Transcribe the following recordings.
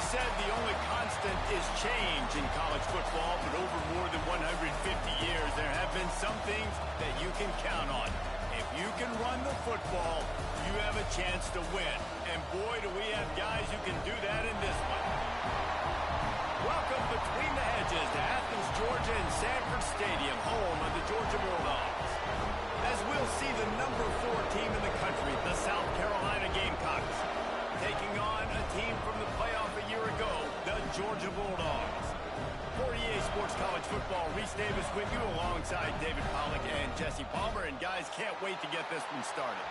said the only constant is change in college football, but over more than 150 years, there have been some things that you can count on. If you can run the football, you have a chance to win. And boy, do we have guys who can do that in this one. Welcome between the hedges to Athens, Georgia and Sanford Stadium, home of the Georgia Bulldogs. As we'll see the number 4 team in the country, the South Carolina Gamecocks, taking on a team from the playoff a year ago, the Georgia Bulldogs. For EA Sports College Football, Reese Davis with you alongside David Pollack and Jesse Palmer. And guys, can't wait to get this one started.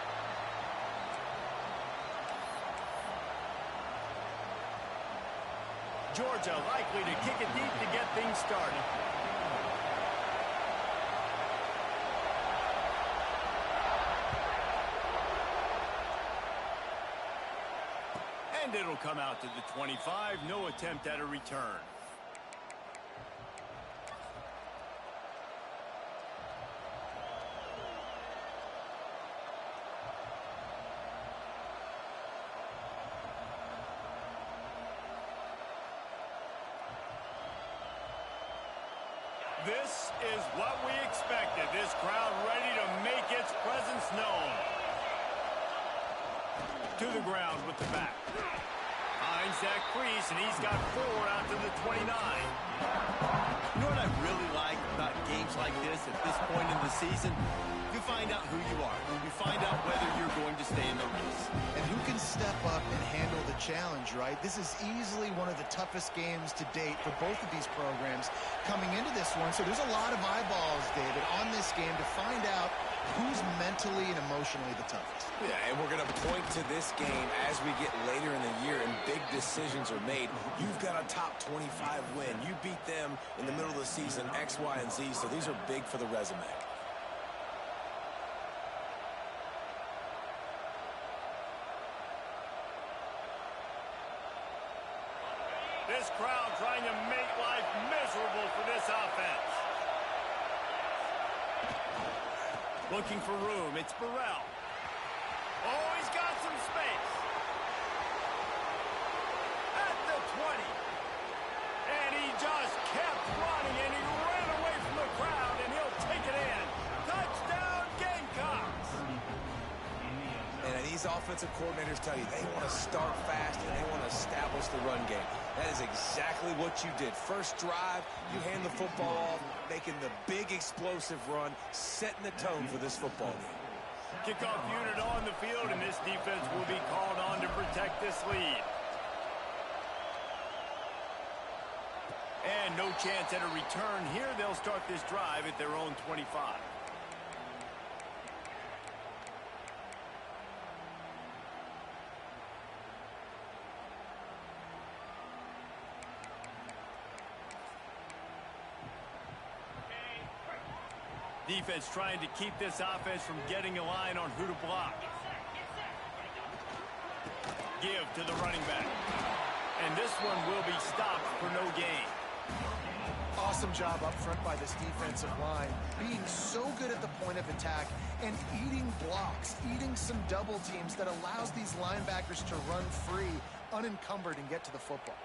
Georgia likely to kick it deep to get things started. And it'll come out to the 25. No attempt at a return. This is what we expected. This crowd ready to make its presence known. To the ground with the back. Finds Zach Priest, and he's got 4 out to the 29. You know what I really like about games like this at this point in the season? You find out who you are. You find out whether you're going to stay in the race. And who can step up and handle the challenge, right? This is easily one of the toughest games to date for both of these programs coming into this one. So there's a lot of eyeballs, David, on this game to find out who's mentally and emotionally the toughest. Yeah, and we're going to point to this game as we get later in the year and big decisions are made. You've got a top 25 win. You beat them in the middle of the season, X, Y, and Z, so these are big for the resume. This crowd trying to make life miserable for this offense. Looking for room. It's Burrell. Oh, he's got some space. At the 20. And he just kept running, and he ran away from the crowd, and he'll take it in. Touchdown, Gamecocks. And these offensive coordinators tell you they want to start fast and they want to establish the run game. That is exactly what you did. First drive, you hand the football off, making the big explosive run, setting the tone for this football game. Kickoff unit on the field, and this defense will be called on to protect this lead. And no chance at a return here. They'll start this drive at their own 25. Defense trying to keep this offense from getting a line on who to block. Give to the running back. And this one will be stopped for no gain. Awesome job up front by this defensive line, being so good at the point of attack and eating blocks, eating some double teams that allows these linebackers to run free, unencumbered, and get to the football.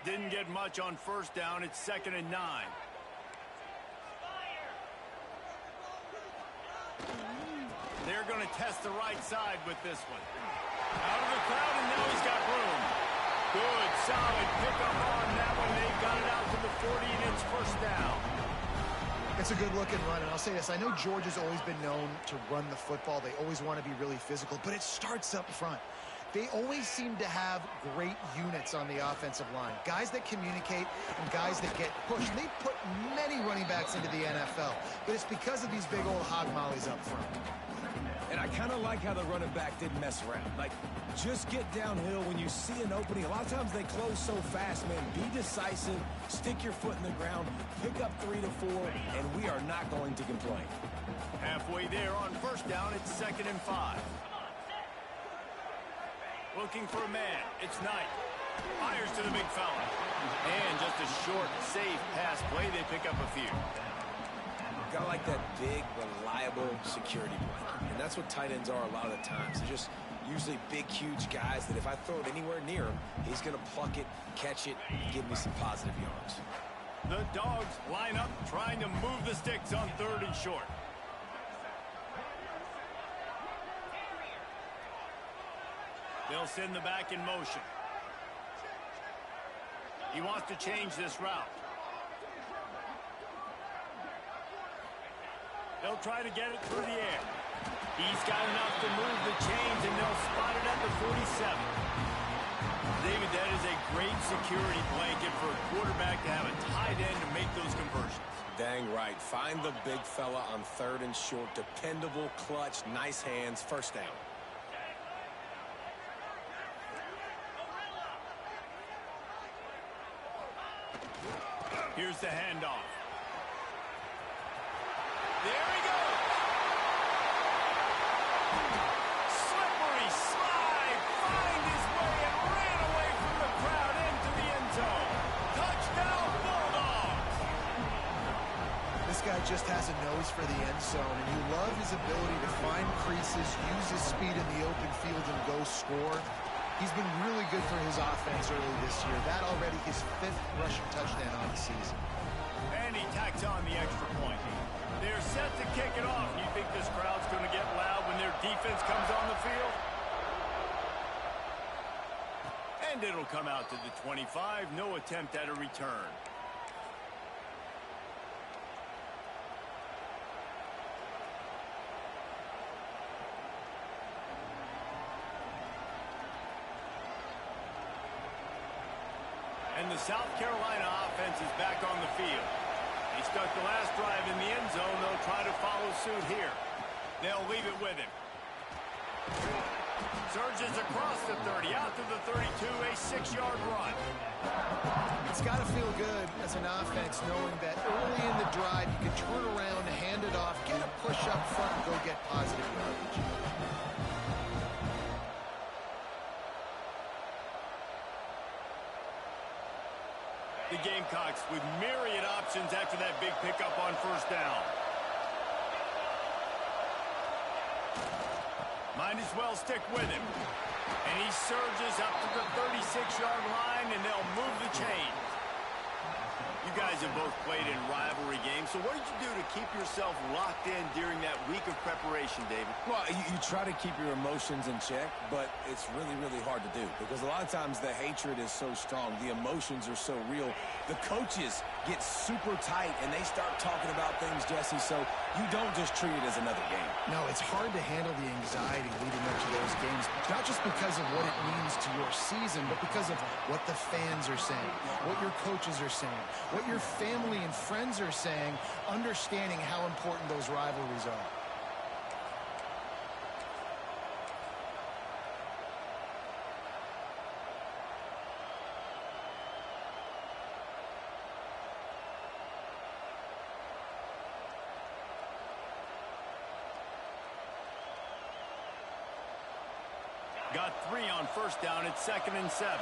Didn't get much on first down. It's 2nd and 9. They're going to test the right side with this one. Out of the crowd, and now he's got room. Good, solid pickup on that one. They've got it out to the 40, and it's first down. It's a good-looking run, and I'll say this. I know Georgia's always been known to run the football. They always want to be really physical, but it starts up front. They always seem to have great units on the offensive line. Guys that communicate and guys that get pushed. They put many running backs into the NFL, but it's because of these big old hog mollies up front. And I kind of like how the running back didn't mess around. Like, just get downhill when you see an opening. A lot of times they close so fast, man. Be decisive, stick your foot in the ground, pick up 3 to 4, and we are not going to complain. Halfway there on first down, it's 2nd and 5. Looking for a man. It's Knight. Fires to the big fella. And just a short, safe pass play. They pick up a few. Got like that big, reliable reliable security blanket. And that's what tight ends are a lot of the times. They're just usually big, huge guys that if I throw it anywhere near him, he's going to pluck it, catch it, and give me some positive yards. The Dogs line up trying to move the sticks on 3rd and short. They'll send the back in motion. He wants to change this route. They'll try to get it through the air. He's got enough to move the chains, and they'll spot it at the 47. David, that is a great security blanket for a quarterback to have a tight end to make those conversions. Dang right. Find the big fella on 3rd and short. Dependable, clutch, nice hands, first down. Here's the handoff. There he goes. Slippery slide. Find his way and ran away from the crowd into the end zone. Touchdown, Bulldogs. This guy just has a nose for the end zone, and you love his ability to find creases, use his speed in the open field, and go score. He's been really good for his offense early this year. That already his 5th rushing touchdown on the season. And he tacks on the extra point. They're set to kick it off. You think this crowd's going to get loud when their defense comes on the field? And it'll come out to the 25. No attempt at a return. And the South Carolina offense is back on the field. They stuck the last drive in the end zone. They'll try to follow suit here. They'll leave it with him. Surges across the 30, out to the 32, a 6-yard run. It's got to feel good as an offense knowing that early in the drive you can turn around, hand it off, get a push up front, and go get positive yardage. The Gamecocks with myriad options after that big pickup on 1st down. Might as well stick with him. And he surges up to the 36-yard line, and they'll move the chains. You guys have both played in rivalry games, so what did you do to keep yourself locked in during that week of preparation, David? Well, you try to keep your emotions in check, but it's really, really hard to do because a lot of times the hatred is so strong. The emotions are so real. The coaches get super tight, and they start talking about things, Jesse, so you don't just treat it as another game. No, it's hard to handle the anxiety leading up to those games, not just because of what it means to your season, but because of what the fans are saying, what your coaches are saying, what your family and friends are saying, understanding how important those rivalries are. Got 3 on 1st down. It's 2nd and 7.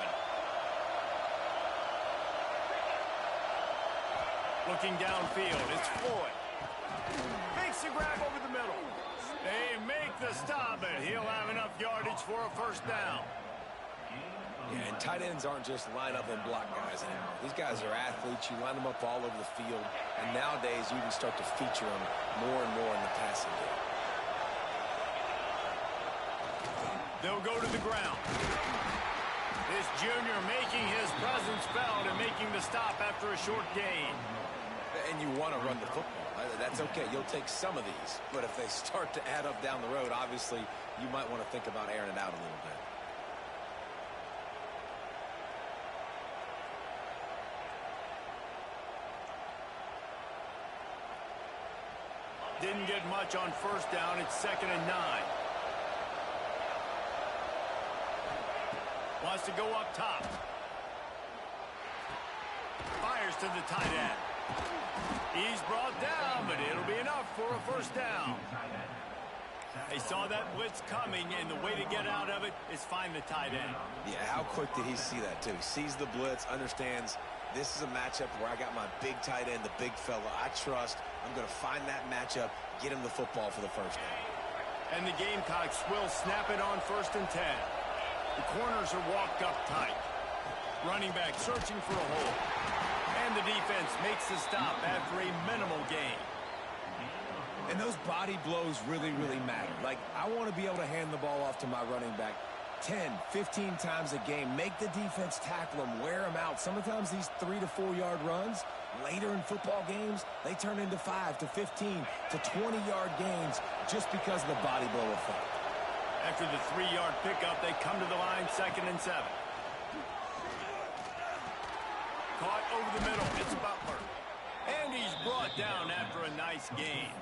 Looking downfield, it's Floyd. Makes the grab over the middle. They make the stop, but he'll have enough yardage for a 1st down. Yeah, and tight ends aren't just line up and block guys anymore. These guys are athletes. You line them up all over the field, and nowadays you can start to feature them more and more in the passing game. They'll go to the ground. This junior making his presence felt and making the stop after a short gain. And you want to run the football. That's okay. You'll take some of these. But if they start to add up down the road, obviously, you might want to think about airing it out a little bit. Didn't get much on 1st down. It's 2nd and 9. Wants to go up top. Fires to the tight end. He's brought down, but it'll be enough for a 1st down. They saw that blitz coming, and the way to get out of it is find the tight end. Yeah, how quick did he see that, too? He sees the blitz, understands this is a matchup where I got my big tight end, the big fella I trust. I'm going to find that matchup, get him the football for the first down. And the Gamecocks will snap it on 1st and 10. The corners are walked up tight. Running back searching for a hole. And the defense makes the stop after a minimal gain. And those body blows really, really matter. Like, I want to be able to hand the ball off to my running back 10, 15 times a game. Make the defense tackle them, wear them out. Sometimes these 3 to 4 yard runs, later in football games, they turn into 5 to 15 to 20 yard gains just because of the body blow effect. After the 3-yard pickup, they come to the line 2nd and 7. Caught over the middle. It's Butler. And he's brought down after a nice gain.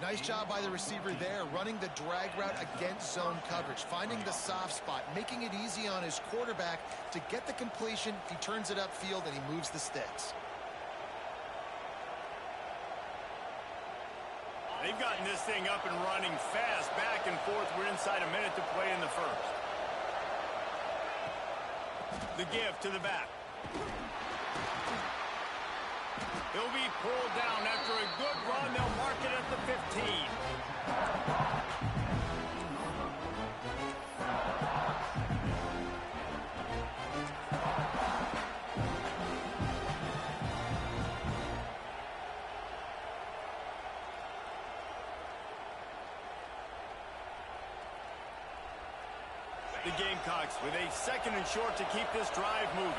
Nice job by the receiver there, running the drag route against zone coverage, finding the soft spot, making it easy on his quarterback to get the completion. He turns it upfield, and he moves the sticks. They've gotten this thing up and running fast, back and forth. We're inside a minute to play in the first. The give to the back. He'll be pulled down after a good run. They'll mark it at the 15. The Gamecocks with a 2nd and short to keep this drive moving.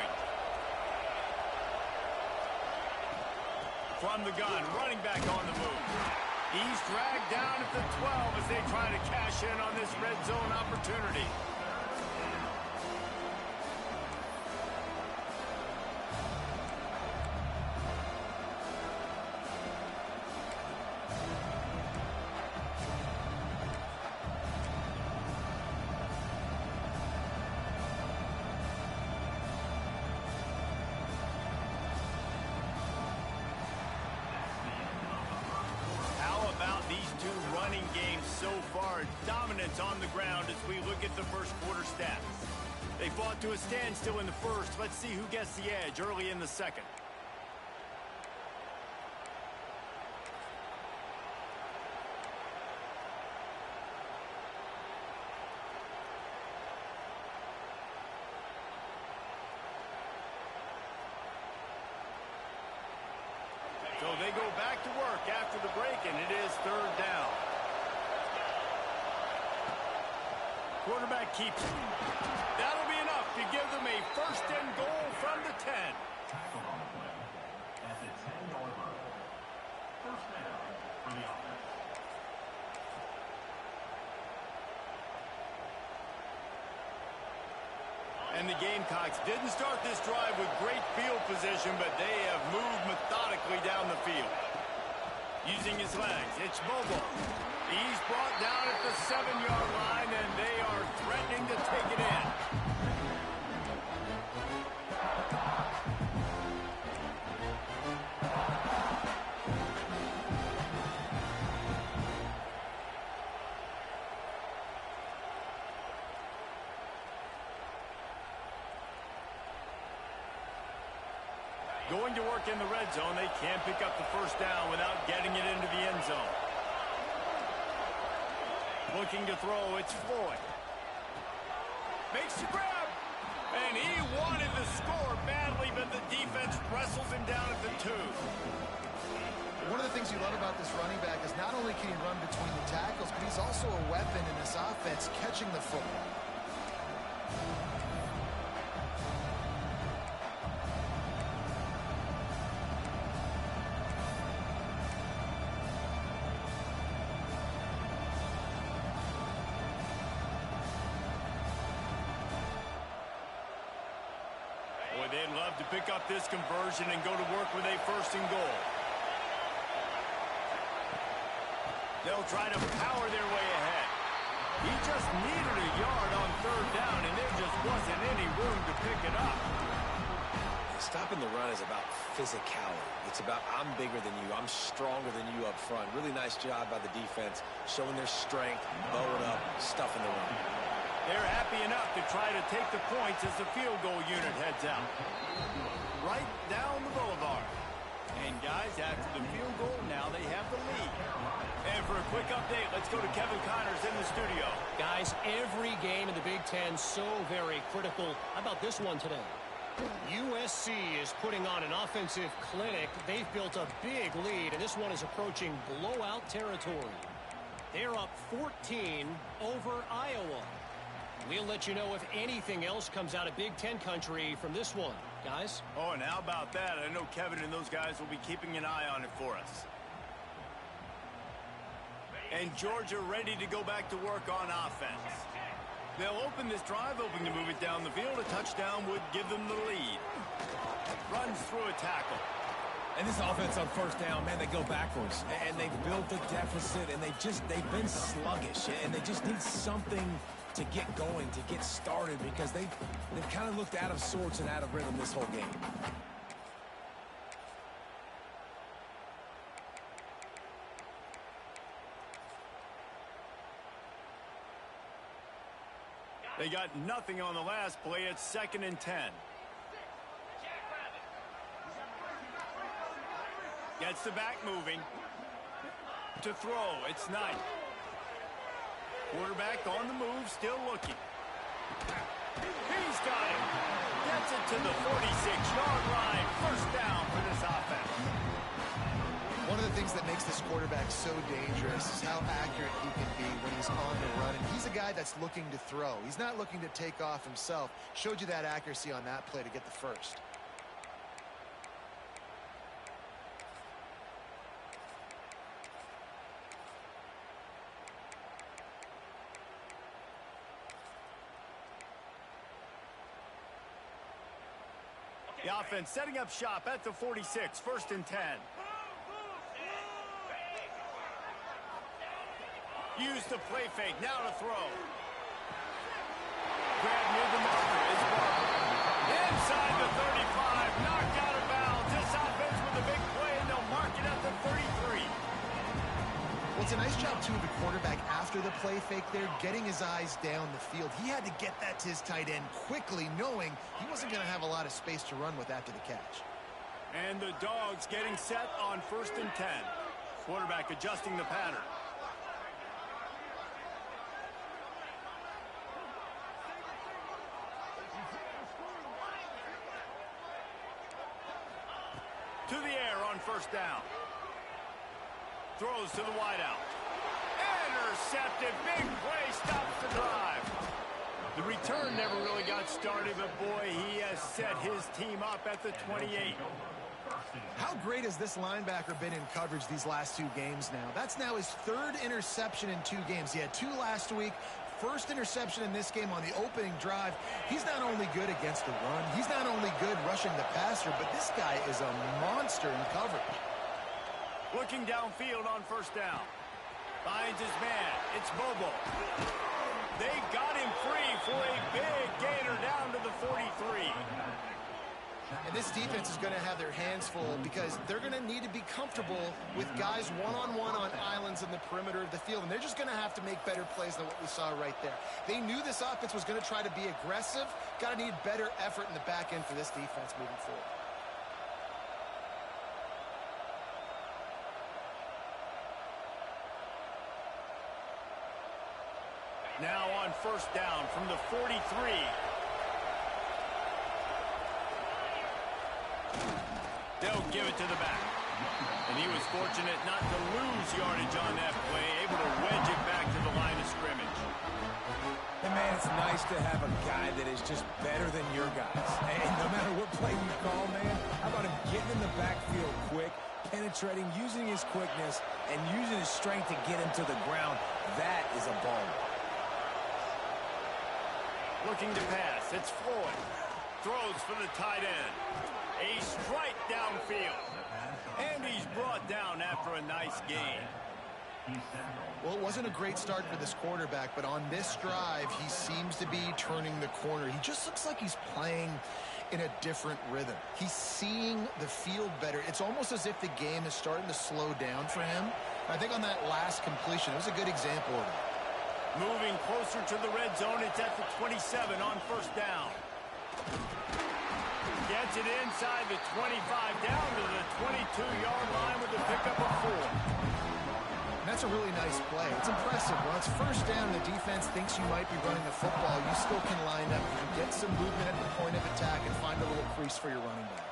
From the gun, running back on the move. He's dragged down at the 12 as they try to cash in on this red zone opportunity. So far, dominance on the ground as we look at the first quarter stats. They fought to a standstill in the first. Let's see who gets the edge early in the second. So they go back to work after the break, and it is 3rd down. Quarterback keeps it. That'll be enough to give them a 1st and goal from the 10. And the Gamecocks didn't start this drive with great field position, but they have moved methodically down the field. Using his legs, it's Bobo. He's brought down at the 7-yard line, and they are threatening to take it in. Going to work in the red zone, they can't pick up the 1st down without getting it into the end zone. Looking to throw, it's Floyd. Makes the grab. And he wanted to score badly, but the defense wrestles him down at the 2. One of the things you love about this running back is not only can he run between the tackles, but he's also a weapon in this offense, catching the football. They'd love to pick up this conversion and go to work with a 1st and goal. They'll try to power their way ahead. He just needed a yard on 3rd down, and there just wasn't any room to pick it up. Stopping the run is about physicality. It's about I'm bigger than you, I'm stronger than you up front. Really nice job by the defense, showing their strength, bowing up, stuffing the run. They're happy enough to try to take the points as the field goal unit heads out. Right down the boulevard. And And, guys, after the field goal, now they have the lead. And for a quick update, let's go to Kevin Connors in the studio. Guys, every game in the Big Ten so very critical. How about this one today? USC is putting on an offensive clinic. They've built a big lead, and this one is approaching blowout territory. They're up 14 over Iowa. We'll let you know if anything else comes out of Big Ten country from this one, guys. Oh, and how about that? I know Kevin and those guys will be keeping an eye on it for us. And Georgia ready to go back to work on offense. They'll open this drive, hoping to move it down the field. A touchdown would give them the lead. Runs through a tackle. And this offense on first down, man, they go backwards. And they've built a deficit, and they've been sluggish. And they just need something to get going, to get started, because they've kind of looked out of sorts and out of rhythm this whole game. They got nothing on the last play. It's 2nd and 10. Gets the back moving. To throw, it's Knight. Quarterback on the move, still looking. He's got it. Gets it to the 46-yard line. First down for this offense. One of the things that makes this quarterback so dangerous is how accurate he can be when he's on the run. And he's a guy that's looking to throw. He's not looking to take off himself. Showed you that accuracy on that play to get the first. The offense setting up shop at the 46, 1st and 10. Use the play fake, now to throw. Grab near the marker is Barber. Inside the 35, knocked out of bounds. This offense with a big play, and they'll mark it at the 33. Well, it's a nice job, too, of the quarterback after the play fake there, getting his eyes down the field. He had to get that to his tight end quickly, knowing he wasn't going to have a lot of space to run with after the catch. And the Dogs getting set on 1st and 10. Quarterback adjusting the pattern. To the air on 1st down. Throws to the wideout. Intercepted. Big play. Stops the drive. The return never really got started, but boy, he has set his team up at the 28. How great has this linebacker been in coverage these last 2 games now? That's now his 3rd interception in 2 games. He had 2 last week. First interception in this game on the opening drive. He's not only good against the run, he's not only good rushing the passer, but this guy is a monster in coverage. Looking downfield on 1st down. Finds his man. It's Bobo. They got him free for a big gainer down to the 43. And this defense is going to have their hands full because they're going to need to be comfortable with guys one-on-one on islands in the perimeter of the field. And they're just going to have to make better plays than what we saw right there. They knew this offense was going to try to be aggressive. Got to need better effort in the back end for this defense moving forward. Now on 1st down from the 43. They'll give it to the back. And he was fortunate not to lose yardage on that play, able to wedge it back to the line of scrimmage. And, man, it's nice to have a guy that is just better than your guys. And no matter what play you call, man, how about him getting in the backfield quick, penetrating, using his quickness, and using his strength to get him to the ground. That is a ball. Looking to pass. It's Floyd. Throws for the tight end. A strike downfield. And he's brought down after a nice gain. Well, it wasn't a great start for this quarterback, but on this drive, he seems to be turning the corner. He just looks like he's playing in a different rhythm. He's seeing the field better. It's almost as if the game is starting to slow down for him. I think on that last completion, it was a good example of it. Moving closer to the red zone, it's at the 27 on 1st down. Gets it inside the 25, down to the 22-yard line with a pickup of 4. And that's a really nice play. It's impressive. Well, it's first down and the defense thinks you might be running the football. You still can line up. You can get some movement at the point of attack and find a little crease for your running back.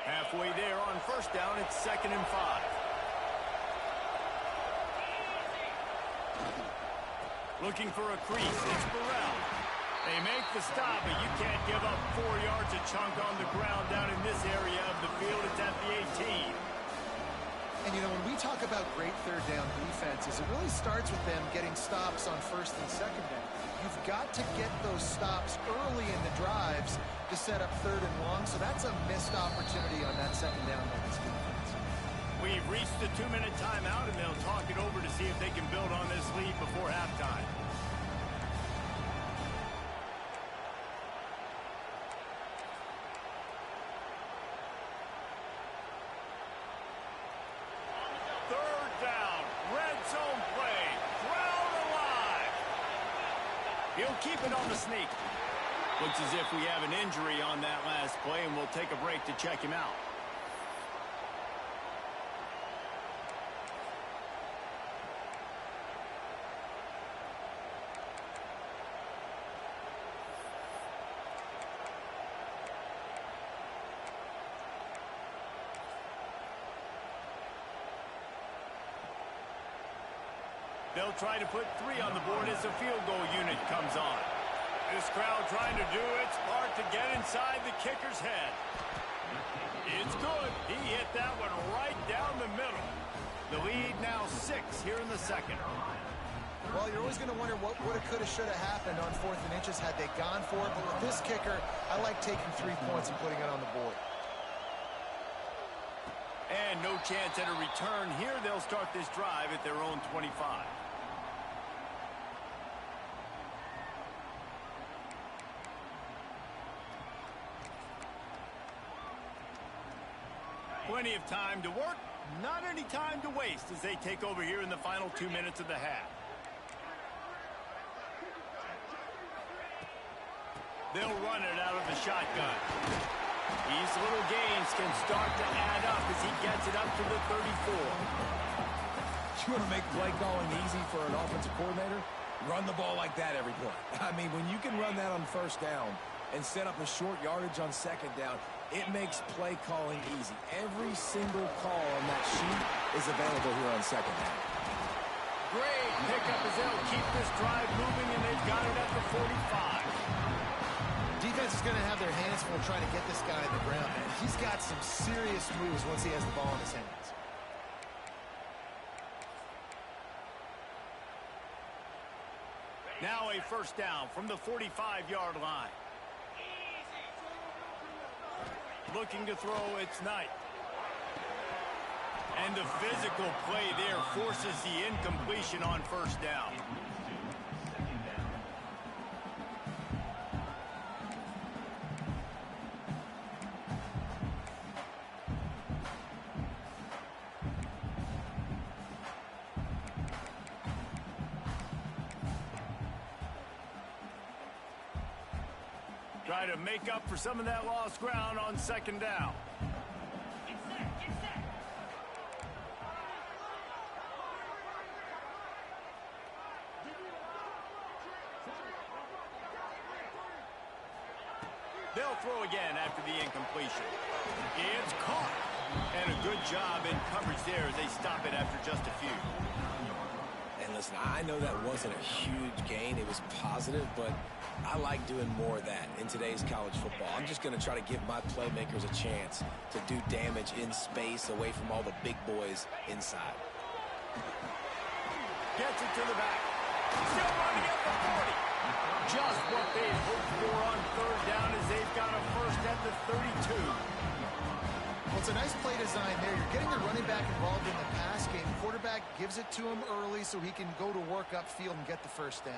Halfway there on first down, it's 2nd and 5. Looking for a crease, it's Burrell. They make the stop, but you can't give up 4 yards a chunk on the ground down in this area of the field. It's at the 18. And, you know, when we talk about great third down defenses, it really starts with them getting stops on first and second down. You've got to get those stops early in the drives to set up third and long, so that's a missed opportunity on that second down by this defense. We've reached the 2-minute timeout, and they'll talk it over to see if they can build on this lead before halftime. Third down, red zone play, crowd alive. He'll keep it on the sneak. Looks as if we have an injury on that last play, and we'll take a break to check him out. They'll try to put 3 on the board as the field goal unit comes on. This crowd trying to do its part to get inside the kicker's head. It's good. He hit that one right down the middle. The lead now 6 here in the second. Well, you're always going to wonder what woulda, coulda, shoulda happened on 4th and inches had they gone for it. But with this kicker, I like taking 3 points and putting it on the board. And no chance at a return here. They'll start this drive at their own 25. Plenty of time to work, not any time to waste as they take over here in the final 2 minutes of the half. They'll run it out of the shotgun. These little gains can start to add up as he gets it up to the 34. You want to make play calling easy for an offensive coordinator? Run the ball like that every play. I mean, when you can run that on first down and set up a short yardage on second down, it makes play calling easy. Every single call on that sheet is available here on second down. Great pickup as they'll keep this drive moving, and they've got it at the 45. Defense is going to have their hands full trying to get this guy in the ground, man. He's got some serious moves once he has the ball in his hands. Now a first down from the 45-yard line. Looking to throw, it's Knight. And the physical play there forces the incompletion on first down. Try to make up for some of that lost ground on second down. They'll throw again after the incompletion. It's caught. And a good job in coverage there as they stop it after just a few. And listen, I know that wasn't a huge gain. It was positive, but I like doing more of that in today's college football. I'm just going to try to give my playmakers a chance to do damage in space away from all the big boys inside. Gets it to the back. Still running at the 40. Just what they hoped for on third down as they've got a first at the 32. Well, it's a nice play design there. You're getting the running back involved in the pass game. Quarterback gives it to him early so he can go to work upfield and get the first down.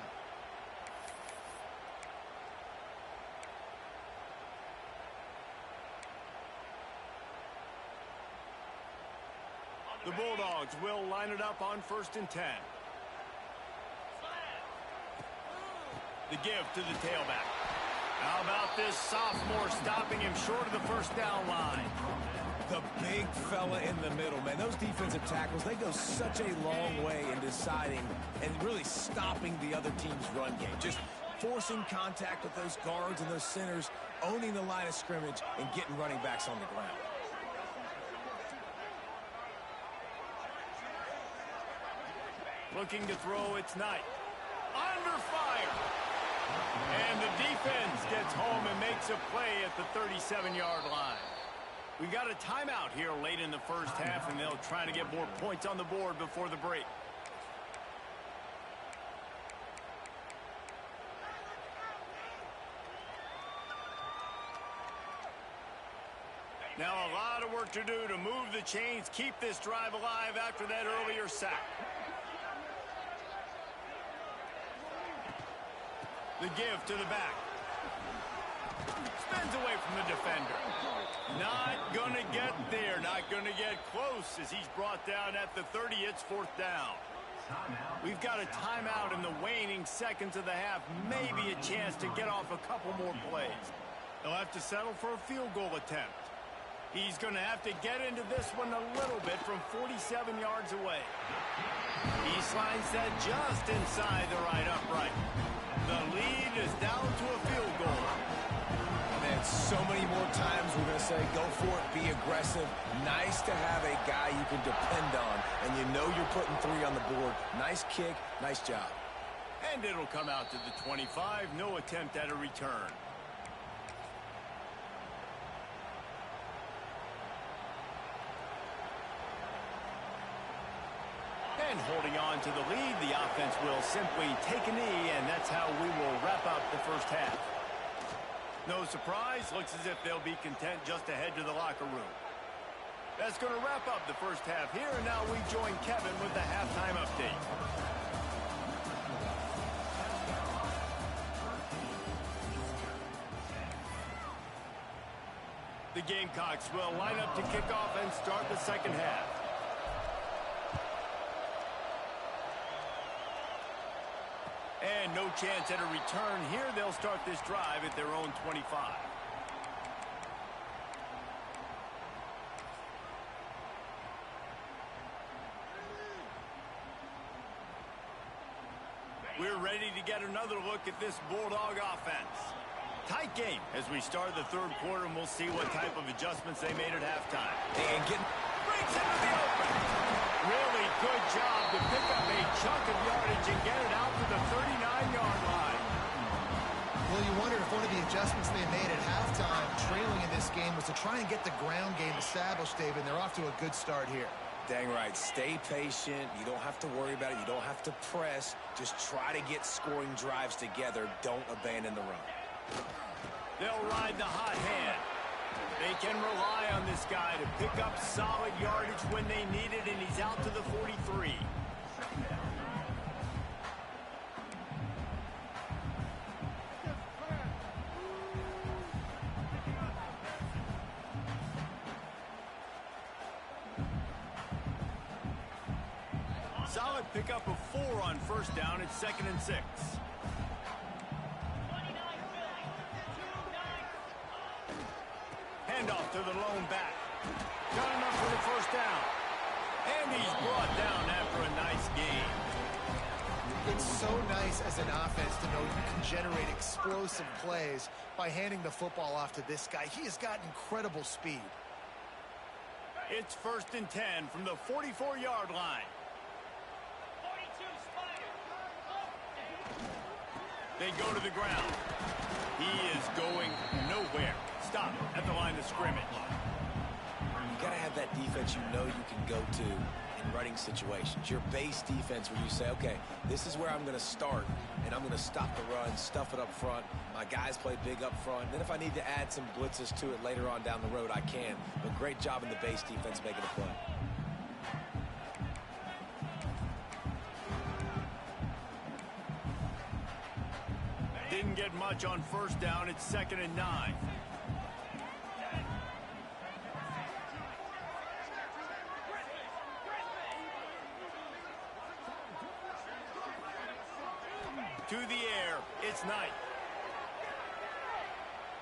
The Bulldogs will line it up on 1st and 10. The give to the tailback. How about this sophomore stopping him short of the first down line? The big fella in the middle, man. Those defensive tackles, they go such a long way in deciding and really stopping the other team's run game. Just forcing contact with those guards and those centers, owning the line of scrimmage, and getting running backs on the ground. Looking to throw, it's Knight. Under fire! And the defense gets home and makes a play at the 37-yard line. We got a timeout here late in the first half, and they'll try to get more points on the board before the break. Now a lot of work to do to move the chains, keep this drive alive after that earlier sack. The give to the back. Spins away from the defender. Not going to get there. Not going to get close as he's brought down at the 30. It's 4th down. We've got a timeout in the waning seconds of the half. Maybe a chance to get off a couple more plays. They'll have to settle for a field goal attempt. He's going to have to get into this one a little bit from 47 yards away. He slides that just inside the right upright. The lead is down to a field goal. And so many more times we're going to say, go for it, be aggressive. Nice to have a guy you can depend on, and you know you're putting 3 on the board. Nice kick, nice job. And it'll come out to the 25. No attempt at a return. And holding on to the lead, the offense will simply take a knee, and that's how we will wrap up the first half. No surprise, looks as if they'll be content just to head to the locker room. That's going to wrap up the first half here, and now we join Kevin with the halftime update. The Gamecocks will line up to kick off and start the second half. And no chance at a return here. They'll start this drive at their own 25. We're ready to get another look at this Bulldog offense. Tight game as we start the third quarter, and we'll see what type of adjustments they made at halftime. And brings into the open. Really good job to pick up a chunk of yardage and get it out to the 39-yard line. Well, you wonder if one of the adjustments they made at halftime, trailing in this game, was to try and get the ground game established, David. And they're off to a good start here. Dang right. Stay patient. You don't have to worry about it. You don't have to press. Just try to get scoring drives together. Don't abandon the run. They'll ride the hot hand. They can rely on this guy to pick up solid yardage when they need it, and he's out to the 43. Solid pickup of 4 on first down. It's 2nd and 6. Handoff to the lone back. Got enough for the first down. And he's brought down after a nice gain. It's so nice as an offense to know you can generate explosive plays by handing the football off to this guy. He has got incredible speed. It's 1st and 10 from the 44-yard line. They go to the ground. He is going nowhere. Stop at the line of scrimmage. You got to have that defense you know you can go to in running situations. Your base defense where you say, okay, this is where I'm going to start, and I'm going to stop the run, stuff it up front. My guys play big up front. Then if I need to add some blitzes to it later on down the road, I can. But great job in the base defense making a play. Didn't get much on first down. It's 2nd and 9. To the air, it's Knight.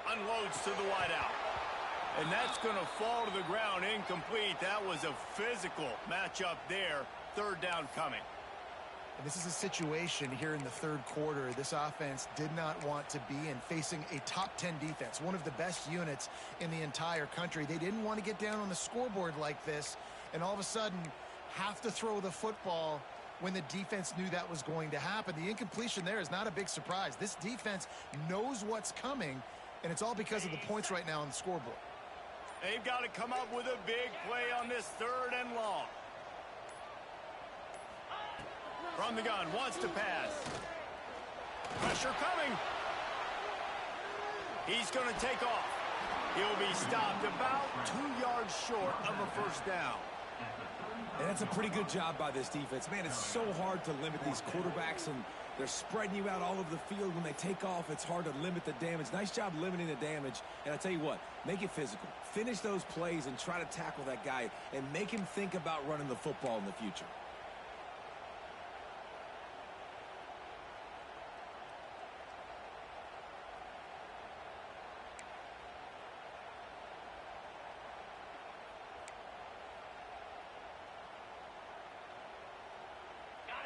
Unloads to the wideout. And that's going to fall to the ground incomplete. That was a physical matchup there. Third down coming. And this is a situation here in the third quarter this offense did not want to be in, facing a top 10 defense, one of the best units in the entire country. They didn't want to get down on the scoreboard like this and all of a sudden have to throw the football when the defense knew that was going to happen. The incompletion there is not a big surprise. This defense knows what's coming, and it's all because of the points right now on the scoreboard. They've got to come up with a big play on this third and long. From the gun, wants to pass. Pressure coming. He's going to take off. He'll be stopped about 2 yards short of a first down. And that's a pretty good job by this defense. Man, it's so hard to limit these quarterbacks, and they're spreading you out all over the field. When they take off, it's hard to limit the damage. Nice job limiting the damage. And I tell you what, make it physical. Finish those plays and try to tackle that guy and make him think about running the football in the future.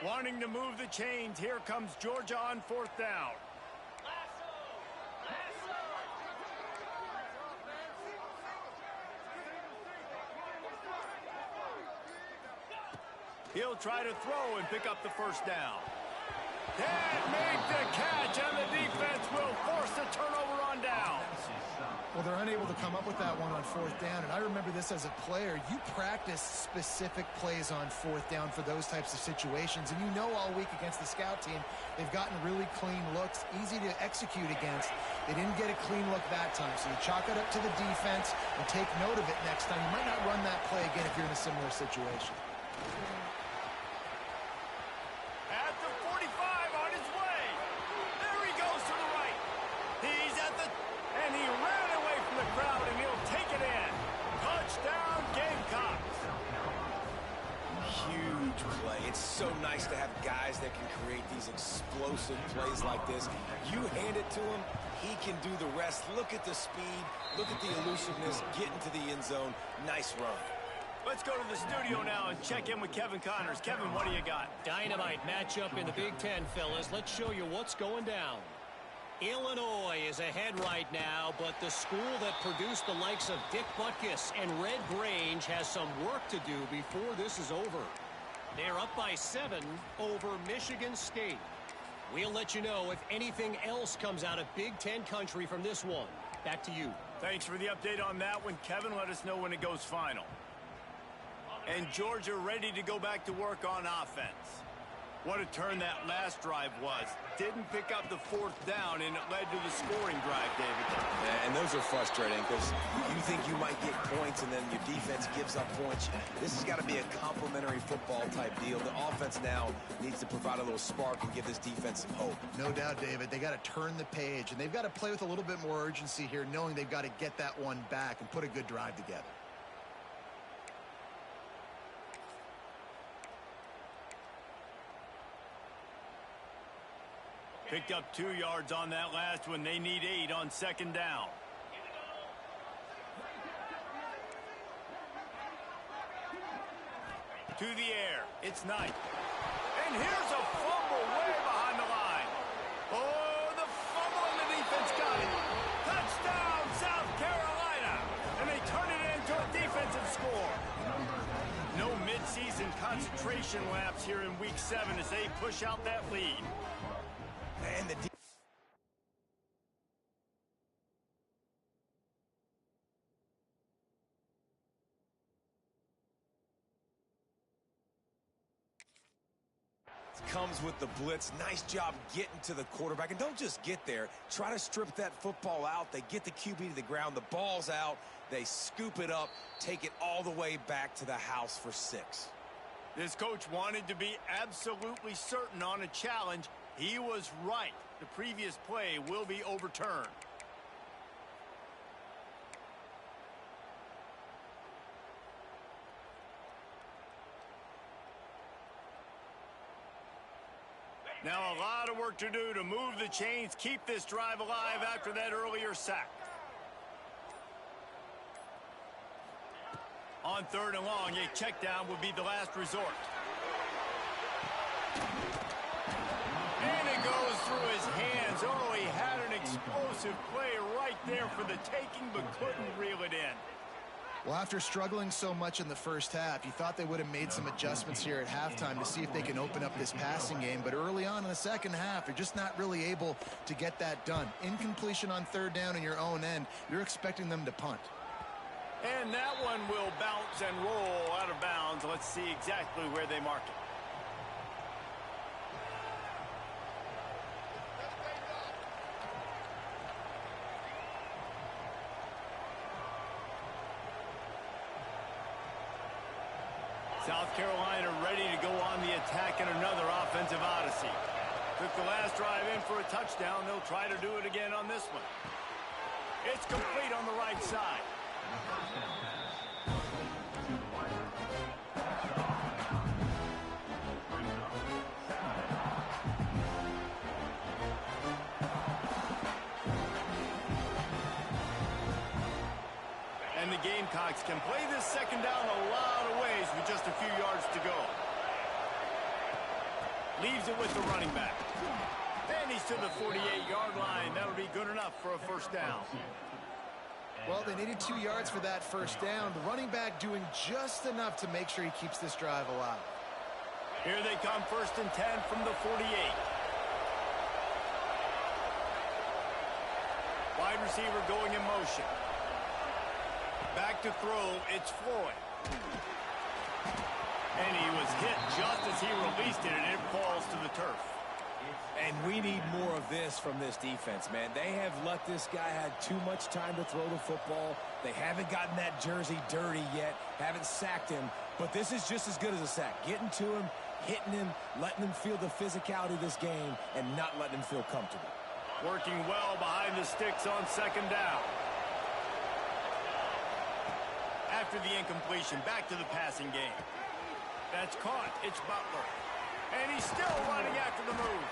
Wanting to move the chains, here comes Georgia on fourth down. He'll try to throw and pick up the first down. Can't make the catch, and the defense will force the turnover on down. Well, they're unable to come up with that one on fourth down, and I remember this as a player. You practice specific plays on fourth down for those types of situations, and you know all week against the scout team, they've gotten really clean looks, easy to execute against. They didn't get a clean look that time, so you chalk it up to the defense and take note of it next time. You might not run that play again if you're in a similar situation. At the 45 on his way. There he goes to the right. He's at the... and he ran away from the crowd, and he'll take it in. Touchdown, Gamecocks. Huge play. It's so nice to have guys that can create these explosive plays like this. You hand it to him, he can do the rest. Look at the speed. Look at the elusiveness. Get into the end zone. Nice run. Let's go to the studio now and check in with Kevin Connors. Kevin, what do you got? Dynamite matchup in the Big Ten, fellas. Let's show you what's going down. Illinois is ahead right now, but the school that produced the likes of Dick Butkus and Red Grange has some work to do before this is over. They're up by 7 over Michigan State. We'll let you know if anything else comes out of Big Ten country from this one. Back to you. Thanks for the update on that one, Kevin. Let us know when it goes final. And Georgia ready to go back to work on offense. What a turn that last drive was. Didn't pick up the fourth down, and it led to the scoring drive, David. Yeah, and those are frustrating because you think you might get points and then your defense gives up points. This has got to be a complementary football type deal. The offense now needs to provide a little spark and give this defense some hope. No doubt, David. They got to turn the page, and they've got to play with a little bit more urgency here, knowing they've got to get that one back and put a good drive together. Picked up 2 yards on that last one. They need 8 on second down. To the air. It's Knight. And here's a fumble way behind the line. Oh, the fumble, and the defense got it. Touchdown, South Carolina. And they turn it into a defensive score. No midseason concentration lapse here in Week 7 as they push out that lead. And the comes with the blitz. Nice job getting to the quarterback. And don't just get there. Try to strip that football out. They get the QB to the ground. The ball's out. They scoop it up, take it all the way back to the house for 6. This coach wanted to be absolutely certain on a challenge. He was right. The previous play will be overturned. Now a lot of work to do to move the chains, keep this drive alive after that earlier sack. On 3rd and long, a check down would be the last resort. And it goes through his hands. Oh, he had an explosive play right there for the taking, but couldn't reel it in. Well, after struggling so much in the first half, you thought they would have made some adjustments here at halftime to see if they can open up this passing game. But early on in the second half, they're just not really able to get that done. Incompletion on 3rd down in your own end, you're expecting them to punt. And that one will bounce and roll out of bounds. Let's see exactly where they mark it. South Carolina ready to go on the attack in another offensive odyssey. Took the last drive in for a touchdown. They'll try to do it again on this one. It's complete on the right side. And the Gamecocks can play this second down a lot of ways with just a few yards to go. Leaves it with the running back. And he's to the 48-yard line. That'll be good enough for a first down. Well, they needed 2 yards for that first down. The running back doing just enough to make sure he keeps this drive alive. Here they come, 1st and 10 from the 48. Wide receiver going in motion. Back to throw, it's Floyd. And he was hit just as he released it, and it falls to the turf. And we need more of this from this defense, man. They have let this guy have too much time to throw the football. They haven't gotten that jersey dirty yet, haven't sacked him. But this is just as good as a sack. Getting to him, hitting him, letting him feel the physicality of this game, and not letting him feel comfortable. Working well behind the sticks on 2nd down. After the incompletion, back to the passing game. That's caught. It's Butler. And he's still running after the move.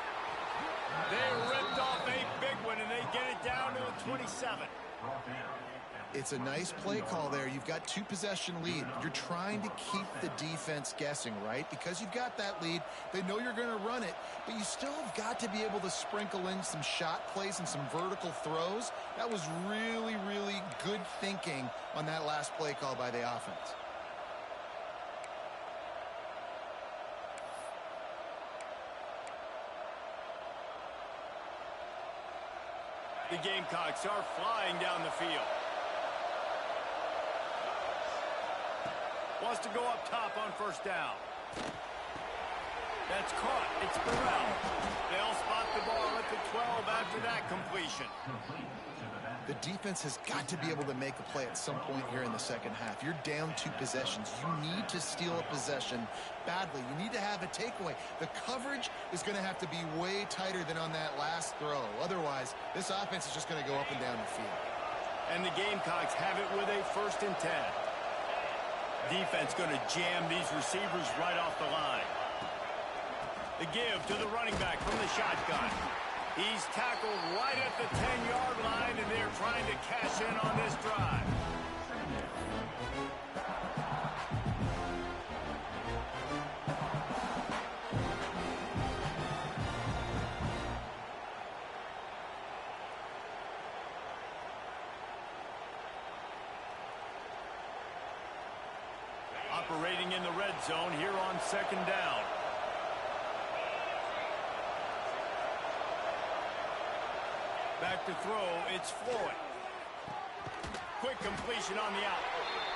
They ripped off a big one, and they get it down to the 27. It's a nice play call there. You've got 2-possession lead. You're trying to keep the defense guessing, right? Because you've got that lead. They know you're going to run it, but you still have got to be able to sprinkle in some shot plays and some vertical throws. That was really, really good thinking on that last play call by the offense. The Gamecocks are flying down the field. Wants to go up top on 1st down. That's caught. It's Burrell. They'll spot the ball at the 12 after that completion. The defense has got to be able to make a play at some point here in the second half. You're down 2 possessions. You need to steal a possession badly. You need to have a takeaway. The coverage is going to have to be way tighter than on that last throw. Otherwise, this offense is just going to go up and down the field. And the Gamecocks have it with a 1st and 10. Defense going to jam these receivers right off the line. The give to the running back from the shotgun. He's tackled right at the 10-yard line, and they're trying to cash in on this drive. Operating in the red zone here on 2nd down. Back to throw, it's Floyd. Quick completion on the out.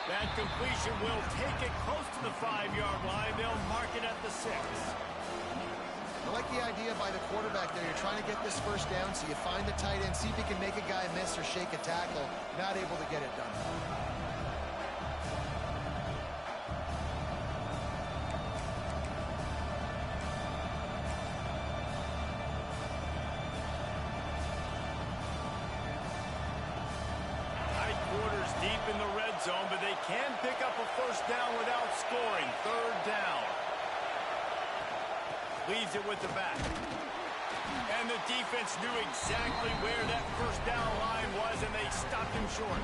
That completion will take it close to the 5-yard line. They'll mark it at the 6. I like the idea by the quarterback there. You're trying to get this first down, so you find the tight end, see if he can make a guy miss or shake a tackle. Not able to get it done. Deep in the red zone, but they can pick up a 1st down without scoring. 3rd down. Leaves it with the back. And the defense knew exactly where that first down line was, and they stopped him short.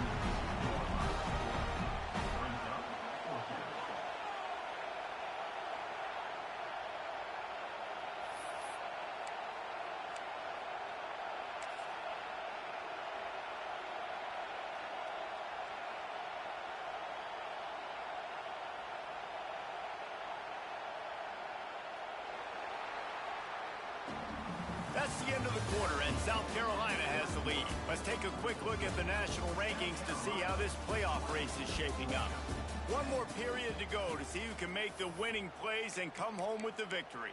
That's the end of the quarter, and South Carolina has the lead. Let's take a quick look at the national rankings to see how this playoff race is shaping up. One more period to go to see who can make the winning plays and come home with the victory.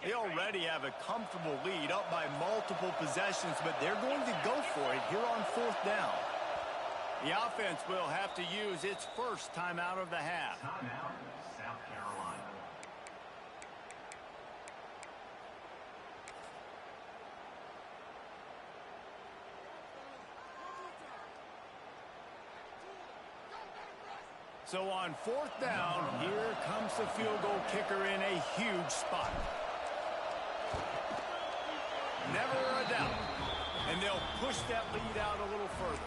They already have a comfortable lead up by multiple possessions, but they're going to go for it here on fourth down. The offense will have to use its first timeout of the half. Timeout, South Carolina. So on fourth down, here comes the field goal kicker in a huge spot. Never a doubt. And they'll push that lead out a little further.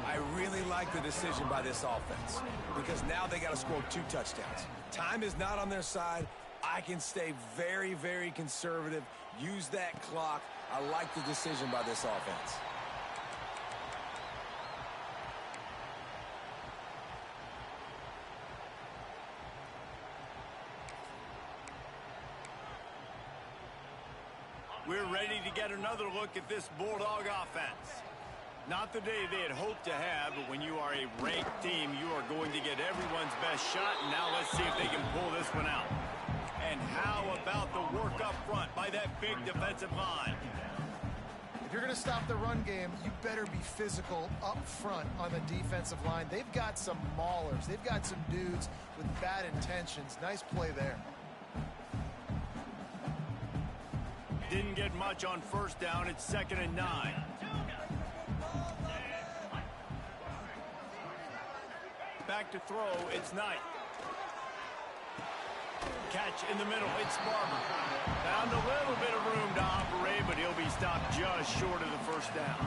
I really like the decision by this offense because now they got to score 2 touchdowns. Time is not on their side. I can stay very, very conservative. Use that clock. I like the decision by this offense. We're ready to get another look at this Bulldog offense. Not the day they had hoped to have, but when you are a ranked team, you are going to get everyone's best shot. And now let's see if they can pull this one out. And how about the work up front by that big defensive line? If you're going to stop the run game, you better be physical up front on the defensive line. They've got some maulers. They've got some dudes with bad intentions. Nice play there. Didn't get much on first down. It's 2nd and 9. Back to throw. It's Knight. Catch in the middle. It's Barber. Found a little bit of room to operate, but he'll be stopped just short of the first down.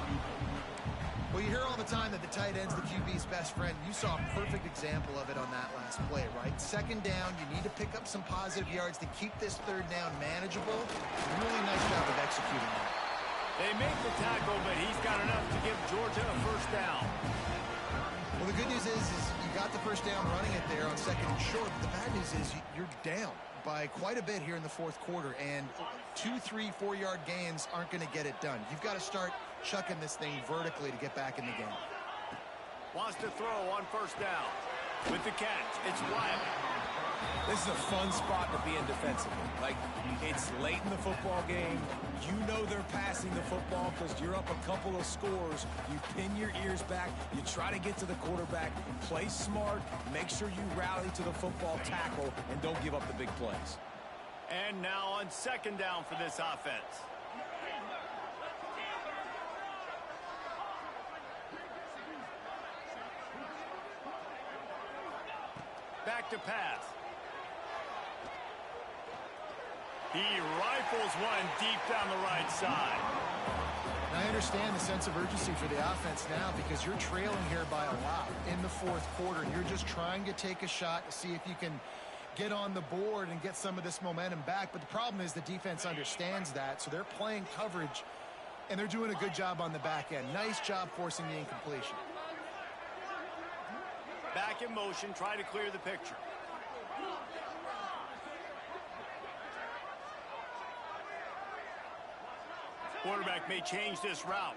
Well, you hear all the time that the tight end's the QB's best friend. You saw a perfect example of it on that last play, right? 2nd down, you need to pick up some positive yards to keep this 3rd down manageable. Really nice job of executing that. They make the tackle, but he's got enough to give Georgia a first down. Well, the good news is you got the first down running it there on 2nd and short. But the bad news is you're down by quite a bit here in the 4th quarter, and 2, 3, 4-yard gains aren't going to get it done. You've got to start chucking this thing vertically to get back in the game. Wants to throw on first down. With the catch, it's Wiley. This is a fun spot to be in defensively. Like, it's late in the football game. You know they're passing the football because you're up a couple of scores. You pin your ears back. You try to get to the quarterback. Play smart. Make sure you rally to the football tackle and don't give up the big plays. And now on 2nd down for this offense. Back to pass. He rifles one deep down the right side. And I understand the sense of urgency for the offense now because you're trailing here by a lot in the 4th quarter. And you're just trying to take a shot to see if you can get on the board and get some of this momentum back. But the problem is the defense understands that, so they're playing coverage, and they're doing a good job on the back end. Nice job forcing the incompletion. Back in motion, try to clear the picture. Quarterback may change this route.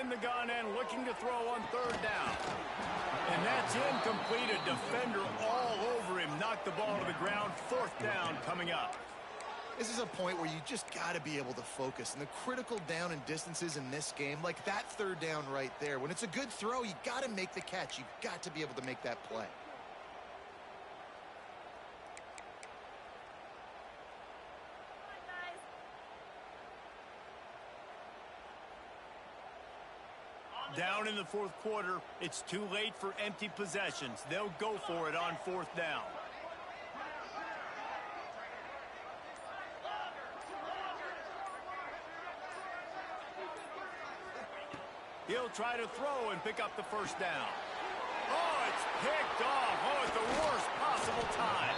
In the gun and looking to throw on 3rd down. And that's incomplete. A defender all over him. Knocked the ball to the ground. 4th down coming up. This is a point where you just got to be able to focus. And the critical down and distances in this game, like that third down right there, when it's a good throw, you got to make the catch. You've got to be able to make that play. Down in the fourth quarter, it's too late for empty possessions. They'll go for it on fourth down. He'll try to throw and pick up the first down. Oh, it's picked off. Oh, at the worst possible time.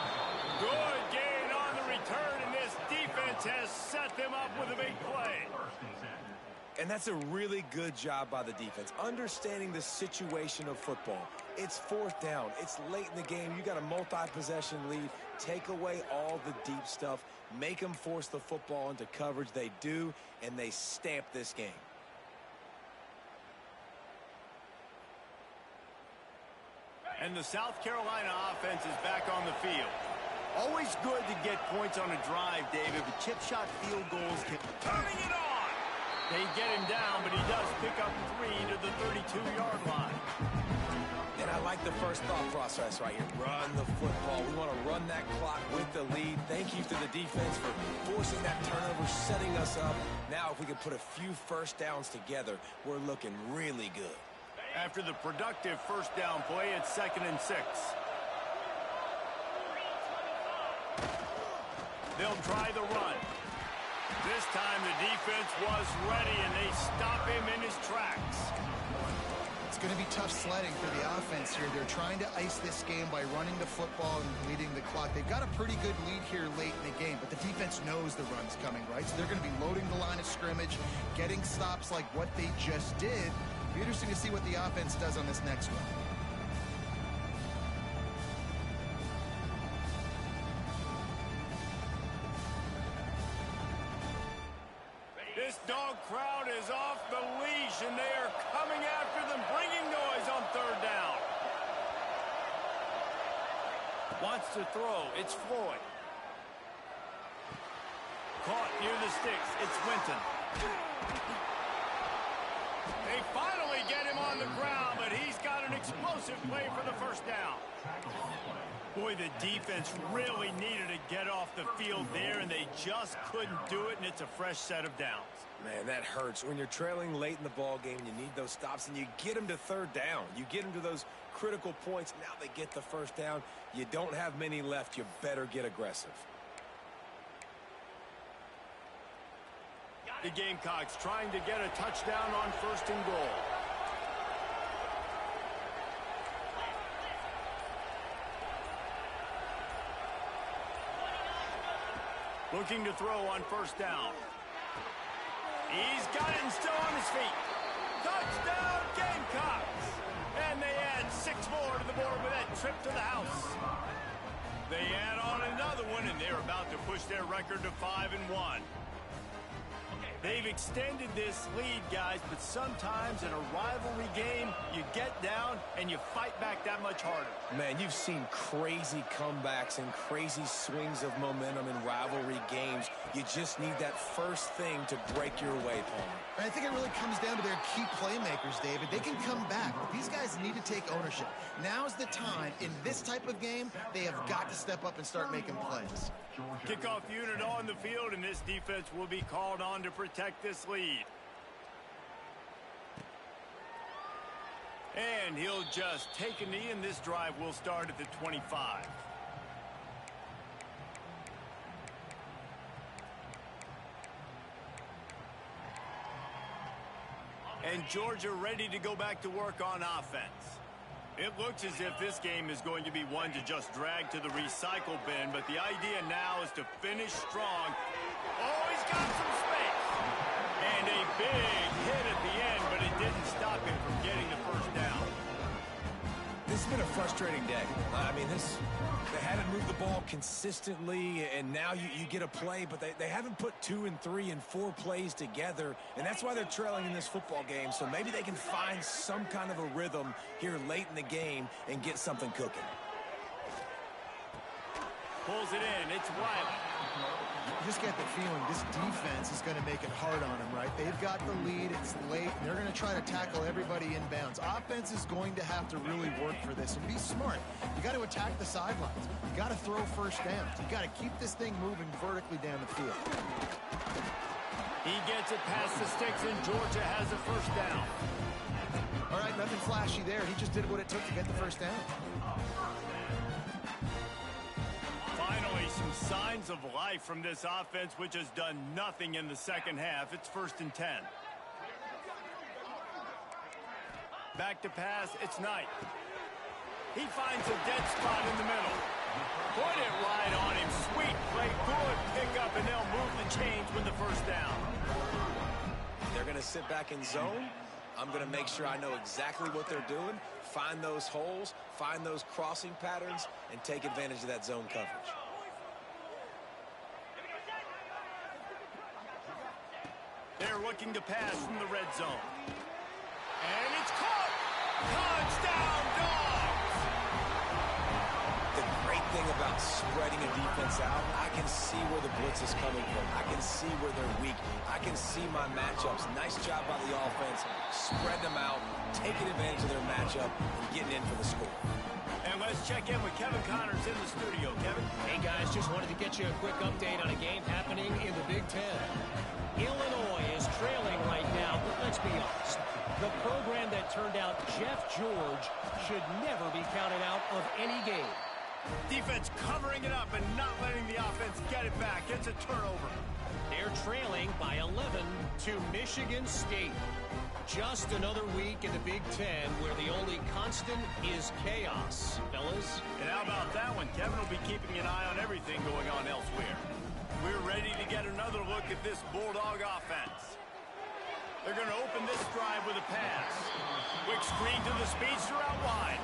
Good gain on the return, and this defense has set them up with a big play. And that's a really good job by the defense, understanding the situation of football. It's fourth down. It's late in the game. You got a multi-possession lead. Take away all the deep stuff. Make them force the football into coverage. They do, and they stamp this game. And the South Carolina offense is back on the field. Always good to get points on a drive, David, but chip shot field goals can... Turning it on! They get him down, but he does pick up 3 to the 32-yard line. And I like the first thought process right here. Run the football. We want to run that clock with the lead. Thank you to the defense for forcing that turnover, setting us up. Now, if we can put a few first downs together, we're looking really good. After the productive first down play, it's 2nd and 6. They'll try the run. This time the defense was ready, and they stop him in his tracks. It's going to be tough sledding for the offense here. They're trying to ice this game by running the football and leading the clock. They've got a pretty good lead here late in the game, but the defense knows the run's coming, right? So they're going to be loading the line of scrimmage, getting stops like what they just did. It'll be interesting to see what the offense does on this next one. This dog crowd is off the leash, and they are coming after them, bringing noise on third down. Wants to throw. It's Floyd. Caught near the sticks. It's Winton. They finally get him on the ground, but he's got an explosive play for the first down. Boy, the defense really needed to get off the field there, and they just couldn't do it, and it's a fresh set of downs. Man, that hurts. When you're trailing late in the ball game, you need those stops, and you get them to third down. You get them to those critical points. Now they get the first down. You don't have many left. You better get aggressive. The Gamecocks trying to get a touchdown on 1st and goal. Looking to throw on 1st down. He's got it and still on his feet. Touchdown, Gamecocks! And they add 6 more to the board with that trip to the house. They add on another one, and they're about to push their record to 5-1. They've extended this lead, guys, but sometimes in a rivalry game, you get down and you fight back that much harder. Man, you've seen crazy comebacks and crazy swings of momentum in rivalry games. You just need that first thing to break your way, Palmer. And I think it really comes down to their key playmakers, David. They can come back, but these guys need to take ownership. Now's the time. In this type of game, they have got to step up and start making plays. Kickoff unit on the field, and this defense will be called on to protect this lead. And he'll just take a knee, and this drive will start at the 25. And Georgia ready to go back to work on offense. It looks as if this game is going to be one to just drag to the recycle bin, but the idea now is to finish strong. Oh, he's got some space. And a big hit at the end, but it didn't stop him from getting the first down. This has been a frustrating day. I mean, they haven't moved the ball consistently, and now you get a play, but they haven't put 2 and 3 and 4 plays together, and that's why they're trailing in this football game. So maybe they can find some kind of a rhythm here late in the game and get something cooking. Pulls it in. It's Wiley. You just get the feeling this defense is going to make it hard on them, right? They've got the lead. It's late. They're going to try to tackle everybody inbounds. Offense is going to have to really work for this and be smart. You got to attack the sidelines. You got to throw first downs. You got to keep this thing moving vertically down the field. He gets it past the sticks, and Georgia has a first down. All right, nothing flashy there. He just did what it took to get the first down. Finally, some signs of life from this offense, which has done nothing in the second half. It's 1st and 10. Back to pass, it's Knight. He finds a dead spot in the middle. Put it right on him. Sweet play, good pickup, and they'll move the chains with the first down. They're going to sit back in zone. I'm going to make sure I know exactly what they're doing, find those holes, find those crossing patterns, and take advantage of that zone coverage. They're looking to pass from the red zone. And it's caught! Touchdown, Dogs! The great thing about spreading a defense out, I can see where the blitz is coming from. I can see where they're weak. I can see my matchups. Nice job by the offense. Spread them out, taking advantage of their matchup, and getting in for the score. And let's check in with Kevin Connors in the studio. Kevin? Hey, guys, just wanted to get you a quick update on a game happening in the Big Ten. Illinois is trailing right now, but let's be honest. The program that turned out Jeff George should never be counted out of any game. Defense covering it up and not letting the offense get it back. It's a turnover. They're trailing by 11 to Michigan State. Just another week in the Big Ten where the only constant is chaos, fellas. And how about that one? Kevin will be keeping an eye on everything going on elsewhere. We're ready to get another look at this Bulldog offense. They're going to open this drive with a pass. Quick screen to the speedster out wide.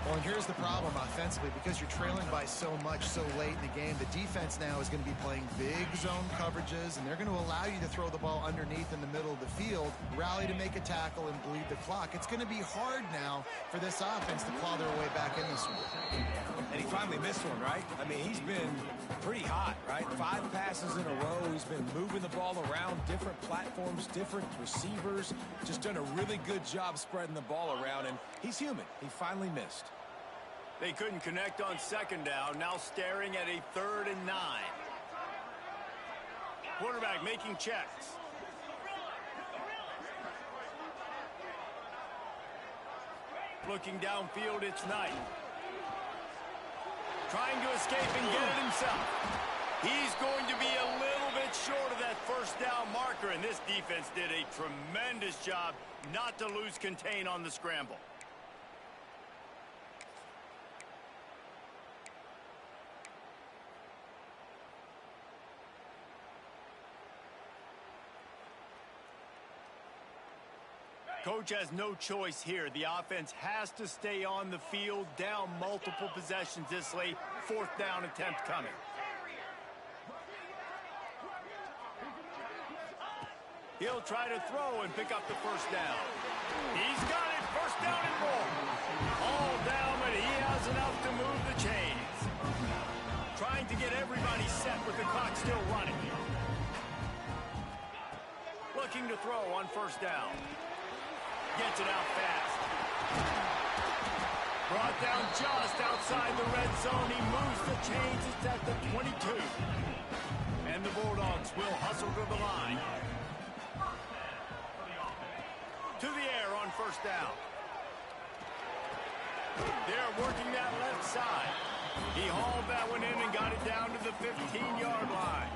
Well, and here's the problem offensively. Because you're trailing by so much so late in the game, the defense now is going to be playing big zone coverages, and they're going to allow you to throw the ball underneath in the middle of the field, rally to make a tackle, and bleed the clock. It's going to be hard now for this offense to claw their way back in this one. And he finally missed one, right? I mean, he's been pretty hot, right? 5 passes in a row. He's been moving the ball around, different platforms, different receivers. Just done a really good job spreading the ball around, and he's human. He finally missed. They couldn't connect on second down. Now staring at a 3rd and 9. Quarterback making checks. Looking downfield, it's Knight. Trying to escape and get it himself. He's going to be a little bit short of that first down marker, and this defense did a tremendous job not to lose contain on the scramble. Coach has no choice here. The offense has to stay on the field, down multiple possessions this late. 4th down attempt coming. He'll try to throw and pick up the first down. He's got it. First down and more. All down, but he has enough to move the chains. Trying to get everybody set with the clock still running. Looking to throw on first down. Gets it out fast. Brought down just outside the red zone. He moves the chains. It's at the 22. And the Bulldogs will hustle to the line. To the air on first down. They're working that left side. He hauled that one in and got it down to the 15-yard line.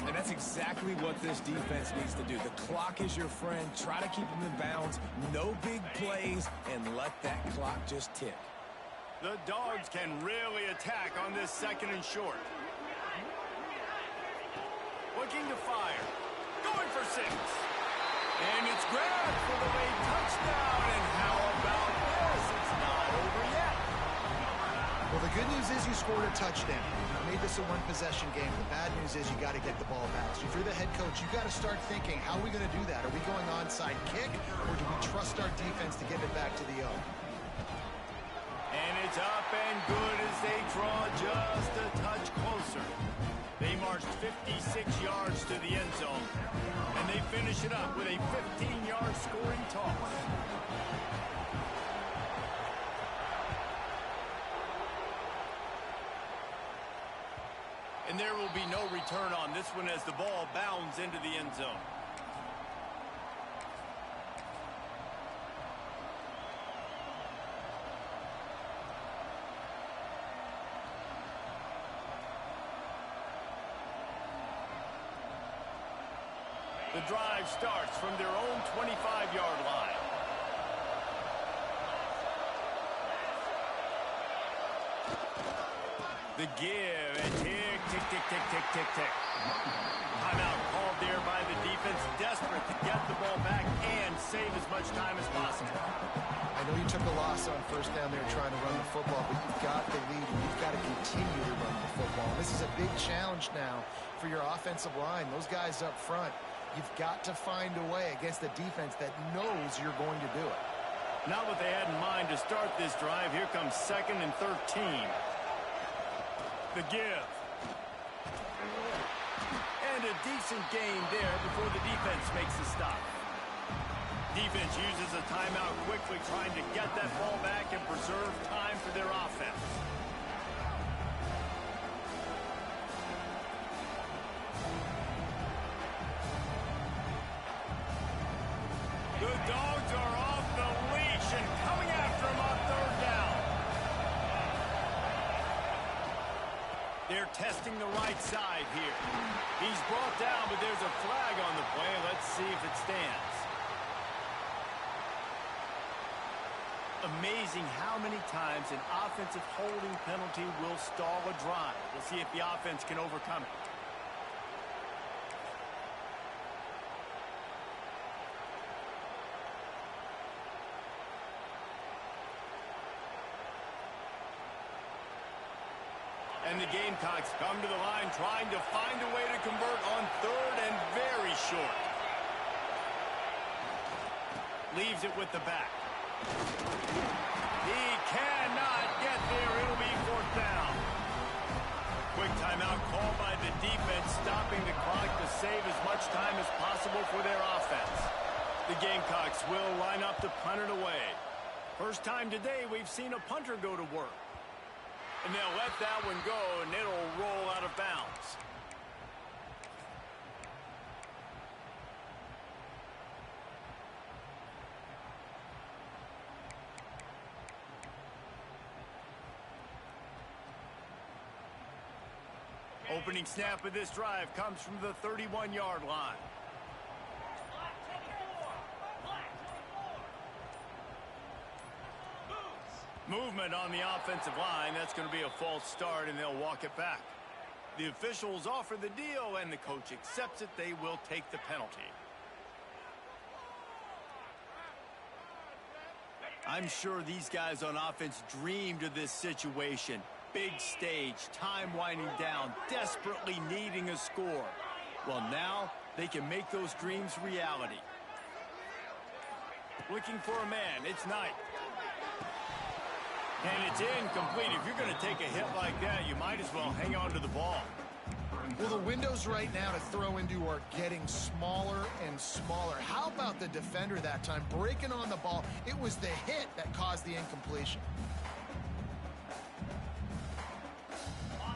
And that's exactly what this defense needs to do. The clock is your friend. Try to keep them in bounds. No big plays, and let that clock just tick. The Dogs can really attack on this 2nd and short. Looking to fire. Going for 6. And it's grabbed for the late touchdown. And how about this? It's not over yet. Well, the good news is you scored a touchdown. You made this a one-possession game. The bad news is you got to get the ball back. So if you're the head coach, you got to start thinking, how are we going to do that? Are we going onside kick, or do we trust our defense to get it back to the O? And it's up and good as they draw just a touch closer. marched 56 yards to the end zone, and they finish it up with a 15-yard scoring toss. And there will be no return on this one as the ball bounds into the end zone. The drive starts from their own 25-yard line. The give, and tick, tick, tick, tick, tick, tick, tick. Timeout called there by the defense, desperate to get the ball back and save as much time as possible. I know you took a loss on first down there trying to run the football, but you've got the lead, and you've got to continue to run the football. This is a big challenge now for your offensive line. Those guys up front, you've got to find a way against a defense that knows you're going to do it. Not what they had in mind to start this drive. Here comes 2nd and 13. The give. And a decent gain there before the defense makes the stop. Defense uses a timeout quickly, trying to get that ball back and preserve time for their offense. The Dogs are off the leash and coming after him on 3rd down. They're testing the right side here. He's brought down, but there's a flag on the play. Let's see if it stands. Amazing how many times an offensive holding penalty will stall a drive. We'll see if the offense can overcome it. And the Gamecocks come to the line trying to find a way to convert on 3rd and very short. Leaves it with the back. He cannot get there. It'll be 4th down. Quick timeout called by the defense, stopping the clock to save as much time as possible for their offense. The Gamecocks will line up to punt it away. First time today we've seen a punter go to work. And they'll let that one go, and it'll roll out of bounds. Opening snap of this drive comes from the 31-yard line. Movement on the offensive line. That's going to be a false start, and they'll walk it back. The officials offer the deal, and the coach accepts it. They will take the penalty. I'm sure these guys on offense dreamed of this situation. Big stage, time winding down, desperately needing a score. Well, now they can make those dreams reality. Looking for a man. It's Knight. And it's incomplete. If you're going to take a hit like that, you might as well hang on to the ball. Well, the windows right now to throw into are getting smaller and smaller. How about the defender that time breaking on the ball? It was the hit that caused the incompletion.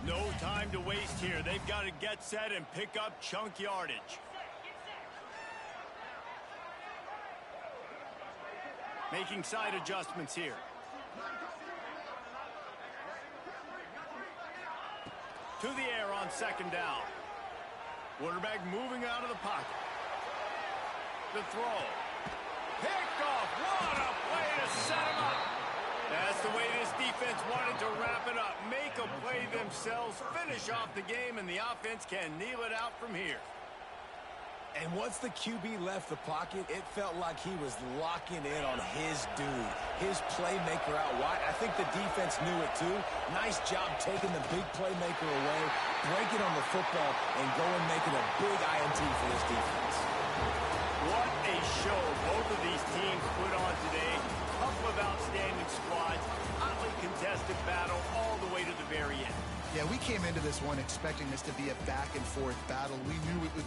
No time to waste here. They've got to get set and pick up chunk yardage. Making side adjustments here. To the air on 2nd down. Quarterback moving out of the pocket. The throw. Picked off. What a play to set him up. That's the way this defense wanted to wrap it up. Make a play themselves, finish off the game, and the offense can kneel it out from here. And once the QB left the pocket, it felt like he was locking in on his dude, his playmaker out wide. I think the defense knew it too. Nice job taking the big playmaker away, breaking on the football, and going making a big INT for this defense. What a show both of these teams put on today. Couple of outstanding squads, hotly contested battle all the way to the very end. Yeah, we came into this one expecting this to be a back-and-forth battle. We knew it would